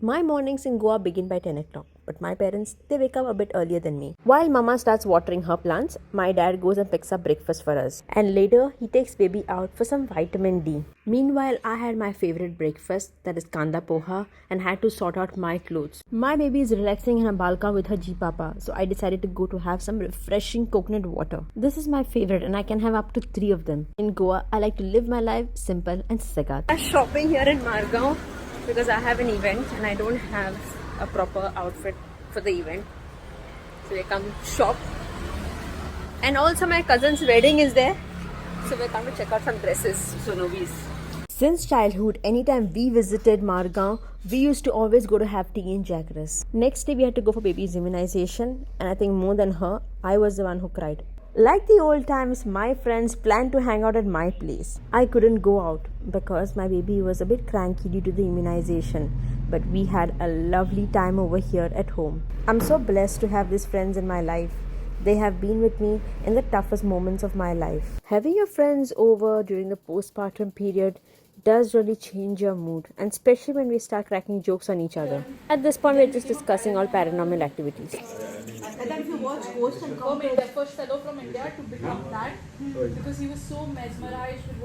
My mornings in Goa begin by 10 o'clock, but my parents, they wake up a bit earlier than me. While mama starts watering her plants, my dad goes and picks up breakfast for us. And later, he takes baby out for some vitamin D. Meanwhile, I had my favorite breakfast, that is kanda poha, and had to sort out my clothes. My baby is relaxing in a balka with her G-Papa, so I decided to go to have some refreshing coconut water. This is my favorite and I can have up to 3 of them. In Goa, I like to live my life simple and sagat. I'm shopping here in Margo because I have an event and I don't have a proper outfit for the event. So we come shop. And also my cousin's wedding is there. So we come to check out some dresses. So novice. Since childhood, anytime we visited Margo, we used to always go to have tea in Jackass. Next day we had to go for baby's immunization, and I think more than her, I was the one who cried. Like the old times, my friends planned to hang out at my place. I couldn't go out because my baby was a bit cranky due to the immunization, but we had a lovely time over here at home. I'm so blessed to have these friends in my life. They have been with me in the toughest moments of my life. Having your friends over during the postpartum period does really change your mood, and especially when we start cracking jokes on each other. At this point, we're just discussing all paranormal activities. And then if you watch Ghost and Come, the first fellow from India to become that because he was so mesmerized with what